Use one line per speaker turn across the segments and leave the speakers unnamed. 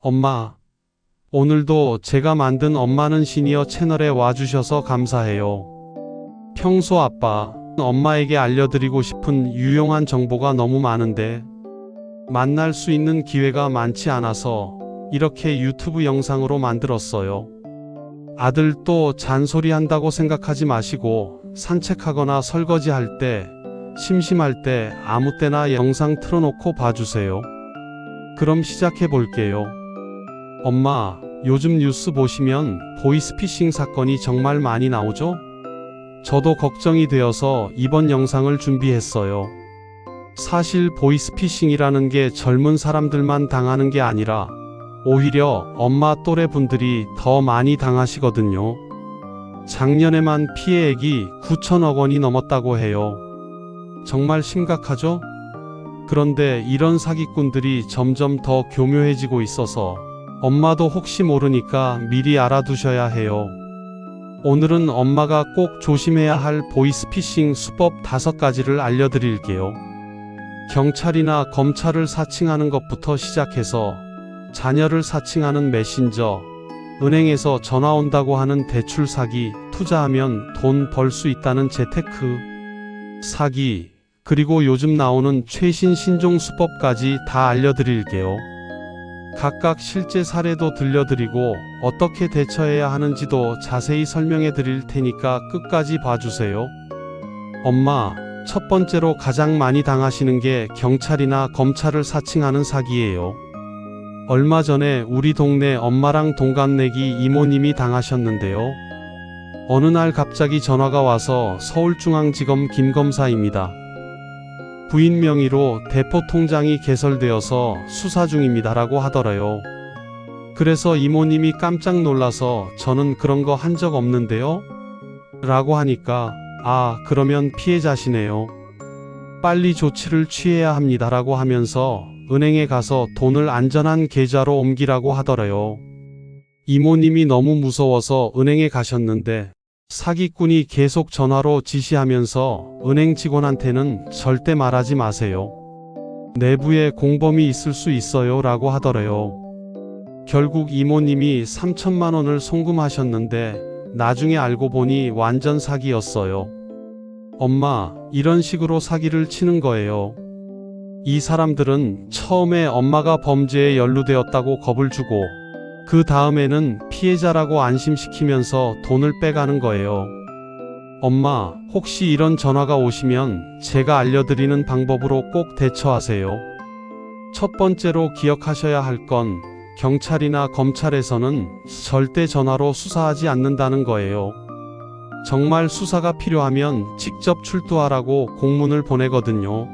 엄마, 오늘도 제가 만든 엄마는 시니어 채널에 와주셔서 감사해요. 평소 아빠, 엄마에게 알려드리고 싶은 유용한 정보가 너무 많은데 만날 수 있는 기회가 많지 않아서 이렇게 유튜브 영상으로 만들었어요. 아들 또 잔소리 한다고 생각하지 마시고 산책하거나 설거지할 때, 심심할 때 아무 때나 영상 틀어놓고 봐주세요. 그럼 시작해 볼게요. 엄마, 요즘 뉴스 보시면 보이스피싱 사건이 정말 많이 나오죠? 저도 걱정이 되어서 이번 영상을 준비했어요. 사실 보이스피싱이라는 게 젊은 사람들만 당하는 게 아니라 오히려 엄마 또래 분들이 더 많이 당하시거든요. 작년에만 피해액이 9천억 원이 넘었다고 해요. 정말 심각하죠? 그런데 이런 사기꾼들이 점점 더 교묘해지고 있어서 엄마도 혹시 모르니까 미리 알아두셔야 해요. 오늘은 엄마가 꼭 조심해야 할 보이스피싱 수법 5가지를 알려드릴게요. 경찰이나 검찰을 사칭하는 것부터 시작해서 자녀를 사칭하는 메신저, 은행에서 전화 온다고 하는 대출 사기, 투자하면 돈 벌 수 있다는 재테크 사기, 그리고 요즘 나오는 최신 신종 수법까지 다 알려드릴게요. 각각 실제 사례도 들려드리고 어떻게 대처해야 하는지도 자세히 설명해 드릴 테니까 끝까지 봐주세요. 엄마, 첫 번째로 가장 많이 당하시는 게 경찰이나 검찰을 사칭하는 사기예요. 얼마 전에 우리 동네 엄마랑 동갑내기 이모님이 당하셨는데요. 어느 날 갑자기 전화가 와서 서울중앙지검 김검사입니다. 부인 명의로 대포 통장이 개설되어서 수사 중입니다라고 하더래요. 그래서 이모님이 깜짝 놀라서 저는 그런 거 한 적 없는데요? 라고 하니까 그러면 피해자시네요. 빨리 조치를 취해야 합니다라고 하면서 은행에 가서 돈을 안전한 계좌로 옮기라고 하더래요. 이모님이 너무 무서워서 은행에 가셨는데 사기꾼이 계속 전화로 지시하면서 은행 직원한테는 절대 말하지 마세요. 내부에 공범이 있을 수 있어요 라고 하더래요. 결국 이모님이 3천만 원을 송금하셨는데 나중에 알고 보니 완전 사기였어요. 엄마, 이런 식으로 사기를 치는 거예요. 이 사람들은 처음에 엄마가 범죄에 연루되었다고 겁을 주고 그 다음에는 피해자라고 안심시키면서 돈을 빼가는 거예요. 엄마, 혹시 이런 전화가 오시면 제가 알려드리는 방법으로 꼭 대처하세요. 첫 번째로 기억하셔야 할 건 경찰이나 검찰에서는 절대 전화로 수사하지 않는다는 거예요. 정말 수사가 필요하면 직접 출두하라고 공문을 보내거든요.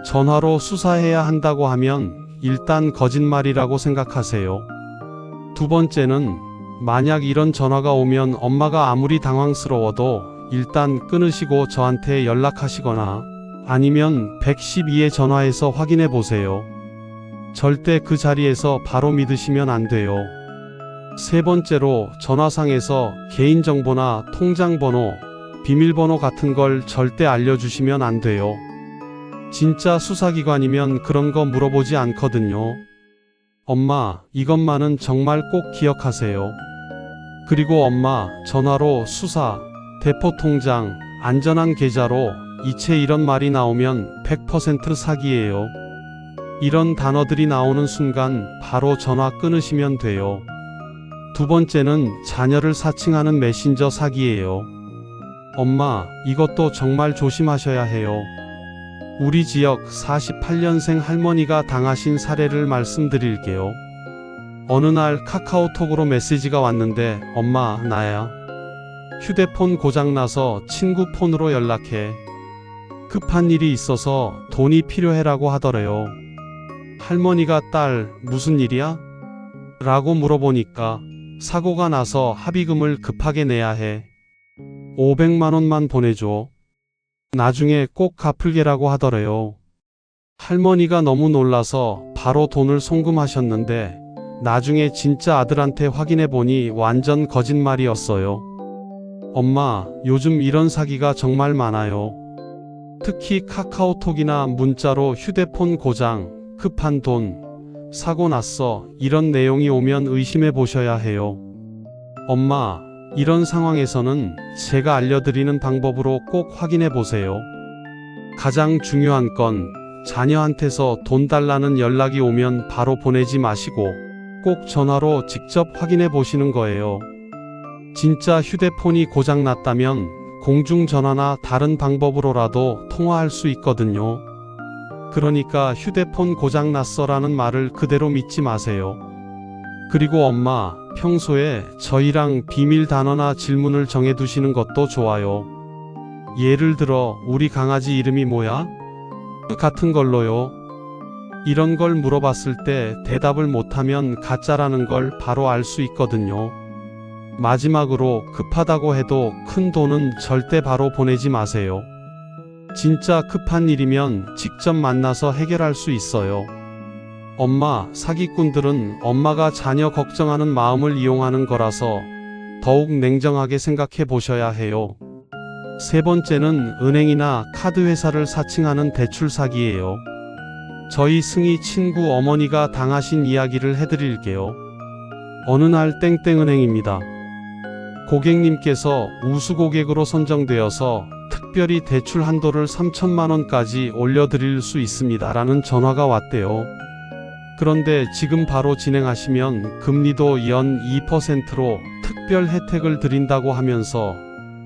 전화로 수사해야 한다고 하면 일단 거짓말이라고 생각하세요. 두 번째는 만약 이런 전화가 오면 엄마가 아무리 당황스러워도 일단 끊으시고 저한테 연락하시거나 아니면 112에 전화해서 확인해 보세요. 절대 그 자리에서 바로 믿으시면 안 돼요. 세 번째로 전화상에서 개인정보나 통장번호, 비밀번호 같은 걸 절대 알려주시면 안 돼요. 진짜 수사기관이면 그런 거 물어보지 않거든요. 엄마, 이것만은 정말 꼭 기억하세요. 그리고 엄마, 전화로 수사, 대포통장, 안전한 계좌로 이체 이런 말이 나오면 100% 사기예요. 이런 단어들이 나오는 순간 바로 전화 끊으시면 돼요. 두 번째는 자녀를 사칭하는 메신저 사기예요. 엄마, 이것도 정말 조심하셔야 해요. 우리 지역 48년생 할머니가 당하신 사례를 말씀드릴게요. 어느 날 카카오톡으로 메시지가 왔는데 엄마, 나야. 휴대폰 고장나서 친구 폰으로 연락해. 급한 일이 있어서 돈이 필요해라고 하더래요. 할머니가 딸, 무슨 일이야? 라고 물어보니까 사고가 나서 합의금을 급하게 내야 해. 500만 원만 보내줘. 나중에 꼭 갚을게라고 하더래요. 할머니가 너무 놀라서 바로 돈을 송금하셨는데 나중에 진짜 아들한테 확인해 보니 완전 거짓말이었어요. 엄마, 요즘 이런 사기가 정말 많아요. 특히 카카오톡이나 문자로 휴대폰 고장, 급한 돈, 사고 났어. 이런 내용이 오면 의심해 보셔야 해요. 엄마, 이런 상황에서는 제가 알려드리는 방법으로 꼭 확인해 보세요. 가장 중요한 건 자녀한테서 돈 달라는 연락이 오면 바로 보내지 마시고 꼭 전화로 직접 확인해 보시는 거예요. 진짜 휴대폰이 고장 났다면 공중전화나 다른 방법으로라도 통화할 수 있거든요. 그러니까 휴대폰 고장 났어라는 말을 그대로 믿지 마세요. 그리고 엄마, 평소에 저희랑 비밀 단어나 질문을 정해두시는 것도 좋아요. 예를 들어, 우리 강아지 이름이 뭐야? 같은 걸로요. 이런 걸 물어봤을 때 대답을 못하면 가짜라는 걸 바로 알 수 있거든요. 마지막으로 급하다고 해도 큰 돈은 절대 바로 보내지 마세요. 진짜 급한 일이면 직접 만나서 해결할 수 있어요. 엄마, 사기꾼들은 엄마가 자녀 걱정하는 마음을 이용하는 거라서 더욱 냉정하게 생각해 보셔야 해요. 세 번째는 은행이나 카드 회사를 사칭하는 대출 사기예요. 저희 승희 친구 어머니가 당하신 이야기를 해드릴게요. 어느 날 땡땡은행입니다. 고객님께서 우수 고객으로 선정되어서 특별히 대출 한도를 3천만 원까지 올려드릴 수 있습니다 라는 전화가 왔대요. 그런데 지금 바로 진행하시면 금리도 연 2%로 특별 혜택을 드린다고 하면서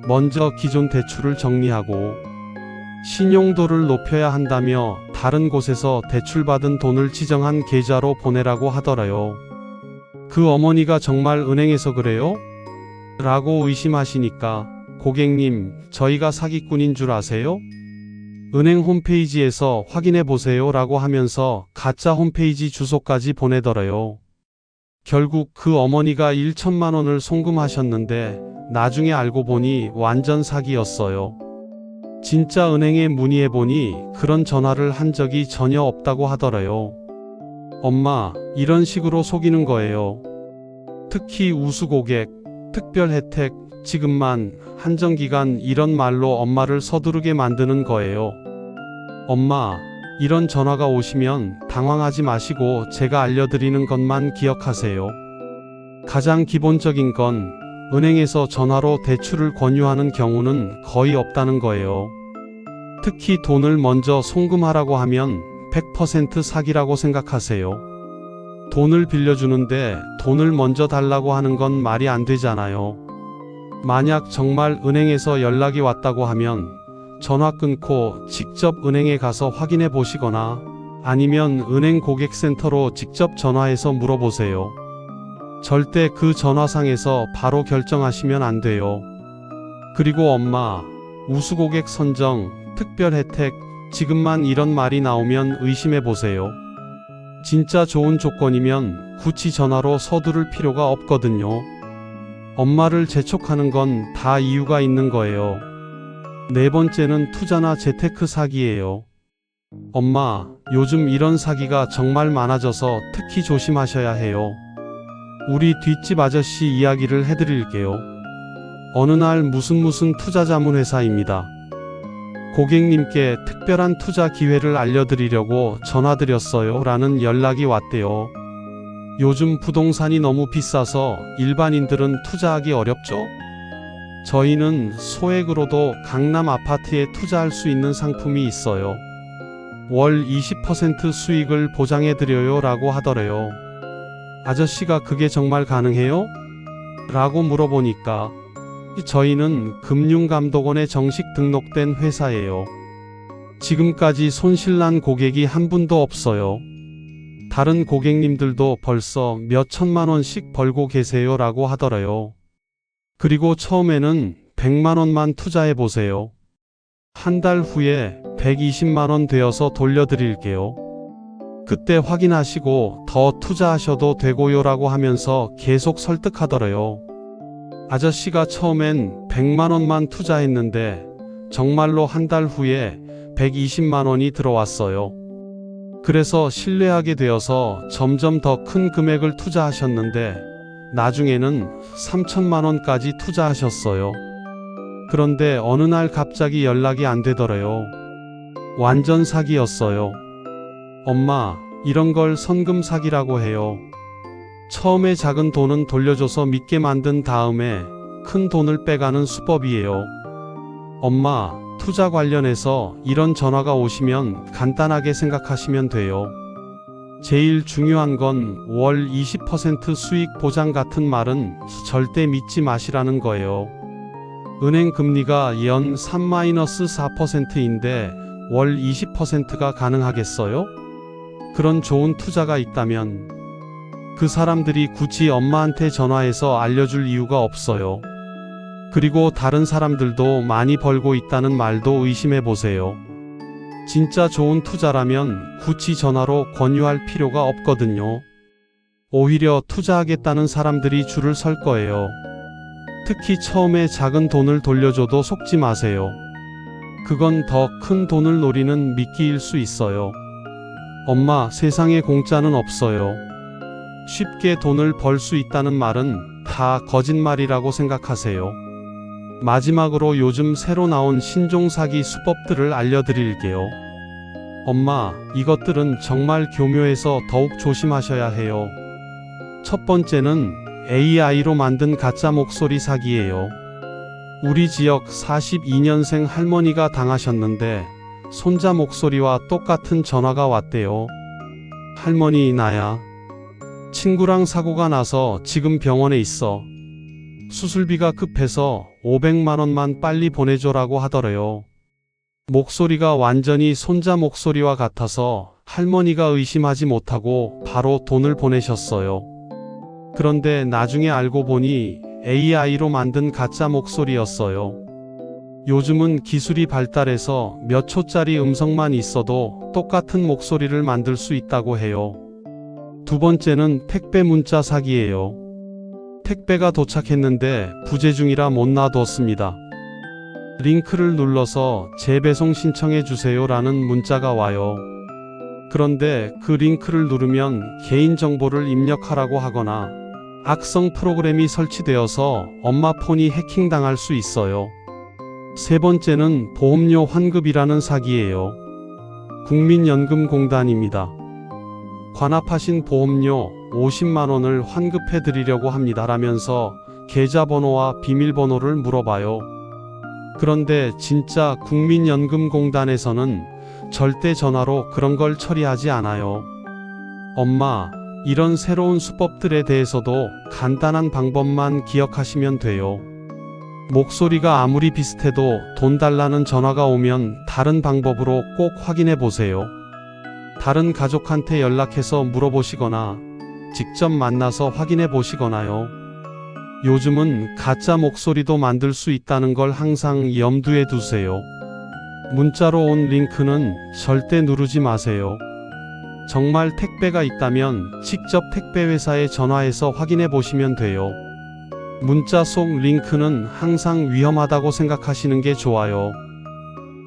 먼저 기존 대출을 정리하고 신용도를 높여야 한다며 다른 곳에서 대출받은 돈을 지정한 계좌로 보내라고 하더라요. 그 어머니가 정말 은행에서 그래요? 라고 의심하시니까 고객님, 저희가 사기꾼인 줄 아세요? 은행 홈페이지에서 확인해 보세요 라고 하면서 가짜 홈페이지 주소까지 보내더래요. 결국 그 어머니가 1천만 원을 송금하셨는데 나중에 알고 보니 완전 사기였어요. 진짜 은행에 문의해 보니 그런 전화를 한 적이 전혀 없다고 하더래요. 엄마, 이런 식으로 속이는 거예요. 특히 우수 고객, 특별 혜택, 지금만, 한정기간 이런 말로 엄마를 서두르게 만드는 거예요. 엄마, 이런 전화가 오시면 당황하지 마시고 제가 알려드리는 것만 기억하세요. 가장 기본적인 건 은행에서 전화로 대출을 권유하는 경우는 거의 없다는 거예요. 특히 돈을 먼저 송금하라고 하면 100% 사기라고 생각하세요. 돈을 빌려주는데 돈을 먼저 달라고 하는 건 말이 안 되잖아요. 만약 정말 은행에서 연락이 왔다고 하면 전화 끊고 직접 은행에 가서 확인해 보시거나 아니면 은행 고객센터로 직접 전화해서 물어보세요. 절대 그 전화상에서 바로 결정하시면 안 돼요. 그리고 엄마, 우수 고객 선정, 특별 혜택, 지금만 이런 말이 나오면 의심해 보세요. 진짜 좋은 조건이면 굳이 전화로 서두를 필요가 없거든요. 엄마를 재촉하는 건 다 이유가 있는 거예요. 네 번째는 투자나 재테크 사기예요. 엄마, 요즘 이런 사기가 정말 많아져서 특히 조심하셔야 해요. 우리 뒷집 아저씨 이야기를 해드릴게요. 어느 날 무슨 투자자문회사입니다. 고객님께 특별한 투자 기회를 알려드리려고 전화드렸어요 라는 연락이 왔대요. 요즘 부동산이 너무 비싸서 일반인들은 투자하기 어렵죠? 저희는 소액으로도 강남 아파트에 투자할 수 있는 상품이 있어요. 월 20% 수익을 보장해드려요 라고 하더래요. 아저씨가 그게 정말 가능해요? 라고 물어보니까 저희는 금융감독원에 정식 등록된 회사예요. 지금까지 손실난 고객이 한 분도 없어요. 다른 고객님들도 벌써 몇 천만 원씩 벌고 계세요 라고 하더래요. 그리고 처음에는 100만 원만 투자해 보세요. 한 달 후에 120만 원 되어서 돌려드릴게요. 그때 확인하시고 더 투자하셔도 되고요 라고 하면서 계속 설득하더래요. 아저씨가 처음엔 100만 원만 투자했는데 정말로 한 달 후에 120만 원이 들어왔어요. 그래서 신뢰하게 되어서 점점 더 큰 금액을 투자하셨는데 나중에는 3천만 원까지 투자하셨어요. 그런데 어느 날 갑자기 연락이 안 되더래요. 완전 사기였어요. 엄마, 이런 걸 선금 사기라고 해요. 처음에 작은 돈은 돌려줘서 믿게 만든 다음에 큰 돈을 빼가는 수법이에요. 엄마, 투자 관련해서 이런 전화가 오시면 간단하게 생각하시면 돼요. 제일 중요한 건 월 20% 수익 보장 같은 말은 절대 믿지 마시라는 거예요. 은행 금리가 연 3-4%인데 월 20%가 가능하겠어요? 그런 좋은 투자가 있다면 그 사람들이 굳이 엄마한테 전화해서 알려줄 이유가 없어요. 그리고 다른 사람들도 많이 벌고 있다는 말도 의심해 보세요. 진짜 좋은 투자라면 굳이 전화로 권유할 필요가 없거든요. 오히려 투자하겠다는 사람들이 줄을 설 거예요. 특히 처음에 작은 돈을 돌려줘도 속지 마세요. 그건 더 큰 돈을 노리는 미끼일 수 있어요. 엄마, 세상에 공짜는 없어요. 쉽게 돈을 벌 수 있다는 말은 다 거짓말이라고 생각하세요. 마지막으로 요즘 새로 나온 신종 사기 수법들을 알려드릴게요. 엄마, 이것들은 정말 교묘해서 더욱 조심하셔야 해요. 첫 번째는 AI로 만든 가짜 목소리 사기예요. 우리 지역 42년생 할머니가 당하셨는데 손자 목소리와 똑같은 전화가 왔대요. 할머니, 나야. 친구랑 사고가 나서 지금 병원에 있어. 수술비가 급해서 500만 원만 빨리 보내줘라고 하더래요. 목소리가 완전히 손자 목소리와 같아서 할머니가 의심하지 못하고 바로 돈을 보내셨어요. 그런데 나중에 알고 보니 AI로 만든 가짜 목소리였어요. 요즘은 기술이 발달해서 몇 초짜리 음성만 있어도 똑같은 목소리를 만들 수 있다고 해요. 두 번째는 택배 문자 사기예요. 택배가 도착했는데 부재 중이라 못 놔뒀습니다. 링크를 눌러서 재배송 신청해 주세요 라는 문자가 와요. 그런데 그 링크를 누르면 개인정보를 입력하라고 하거나 악성 프로그램이 설치되어서 엄마 폰이 해킹당할 수 있어요. 세 번째는 보험료 환급이라는 사기예요. 국민연금공단입니다. 관합하신 보험료 50만 원을 환급해 드리려고 합니다 라면서 계좌번호와 비밀번호를 물어봐요. 그런데 진짜 국민연금공단에서는 절대 전화로 그런 걸 처리하지 않아요. 엄마, 이런 새로운 수법들에 대해서도 간단한 방법만 기억하시면 돼요. 목소리가 아무리 비슷해도 돈 달라는 전화가 오면 다른 방법으로 꼭 확인해 보세요. 다른 가족한테 연락해서 물어보시거나 직접 만나서 확인해 보시거나요. 요즘은 가짜 목소리도 만들 수 있다는 걸 항상 염두에 두세요. 문자로 온 링크는 절대 누르지 마세요. 정말 택배가 있다면 직접 택배회사에 전화해서 확인해 보시면 돼요. 문자 속 링크는 항상 위험하다고 생각하시는 게 좋아요.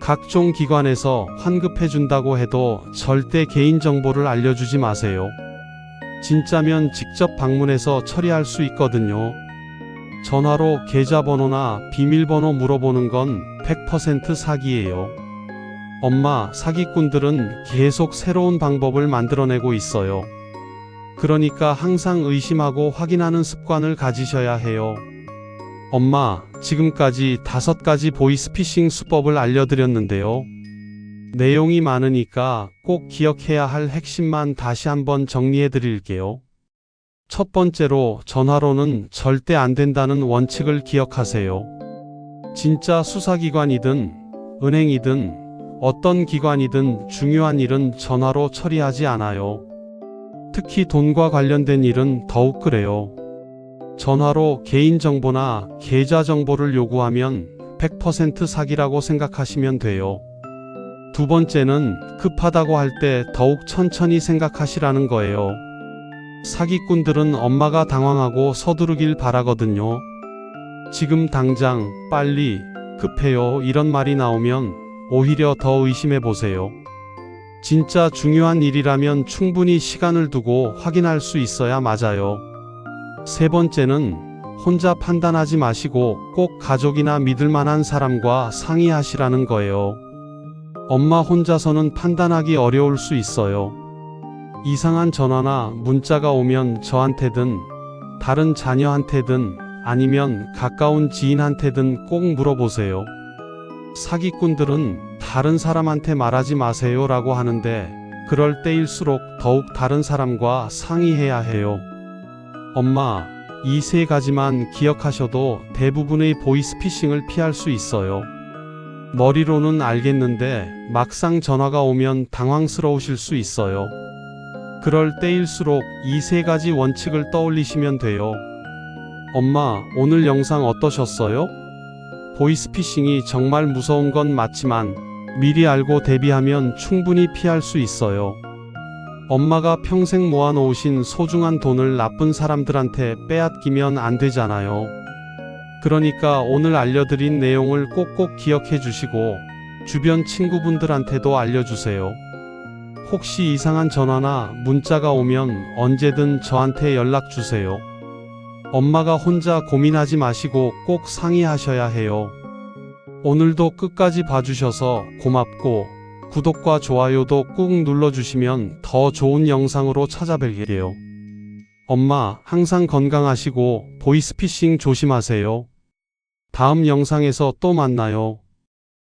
각종 기관에서 환급해 준다고 해도 절대 개인정보를 알려주지 마세요. 진짜면 직접 방문해서 처리할 수 있거든요. 전화로 계좌번호나 비밀번호 물어보는 건 100% 사기예요. 엄마, 사기꾼들은 계속 새로운 방법을 만들어내고 있어요. 그러니까 항상 의심하고 확인하는 습관을 가지셔야 해요. 엄마, 지금까지 5가지 보이스피싱 수법을 알려드렸는데요. 내용이 많으니까 꼭 기억해야 할 핵심만 다시 한번 정리해 드릴게요. 첫 번째로, 전화로는 절대 안 된다는 원칙을 기억하세요. 진짜 수사기관이든 은행이든 어떤 기관이든 중요한 일은 전화로 처리하지 않아요. 특히 돈과 관련된 일은 더욱 그래요. 전화로 개인정보나 계좌정보를 요구하면 100% 사기라고 생각하시면 돼요. 두 번째는 급하다고 할 때 더욱 천천히 생각하시라는 거예요. 사기꾼들은 엄마가 당황하고 서두르길 바라거든요. 지금 당장, 빨리, 급해요 이런 말이 나오면 오히려 더 의심해 보세요. 진짜 중요한 일이라면 충분히 시간을 두고 확인할 수 있어야 맞아요. 세 번째는 혼자 판단하지 마시고 꼭 가족이나 믿을 만한 사람과 상의하시라는 거예요. 엄마 혼자서는 판단하기 어려울 수 있어요. 이상한 전화나 문자가 오면 저한테든 다른 자녀한테든 아니면 가까운 지인한테든 꼭 물어보세요. 사기꾼들은 다른 사람한테 말하지 마세요 라고 하는데 그럴 때일수록 더욱 다른 사람과 상의해야 해요. 엄마, 이 세 가지만 기억하셔도 대부분의 보이스피싱을 피할 수 있어요. 머리로는 알겠는데 막상 전화가 오면 당황스러우실 수 있어요. 그럴 때일수록 이 세 가지 원칙을 떠올리시면 돼요. 엄마, 오늘 영상 어떠셨어요? 보이스피싱이 정말 무서운 건 맞지만 미리 알고 대비하면 충분히 피할 수 있어요. 엄마가 평생 모아놓으신 소중한 돈을 나쁜 사람들한테 빼앗기면 안 되잖아요. 그러니까 오늘 알려드린 내용을 꼭꼭 기억해 주시고 주변 친구분들한테도 알려주세요. 혹시 이상한 전화나 문자가 오면 언제든 저한테 연락 주세요. 엄마가 혼자 고민하지 마시고 꼭 상의하셔야 해요. 오늘도 끝까지 봐주셔서 고맙고 구독과 좋아요도 꾹 눌러주시면 더 좋은 영상으로 찾아뵐게요. 엄마, 항상 건강하시고 보이스피싱 조심하세요. 다음 영상에서 또 만나요.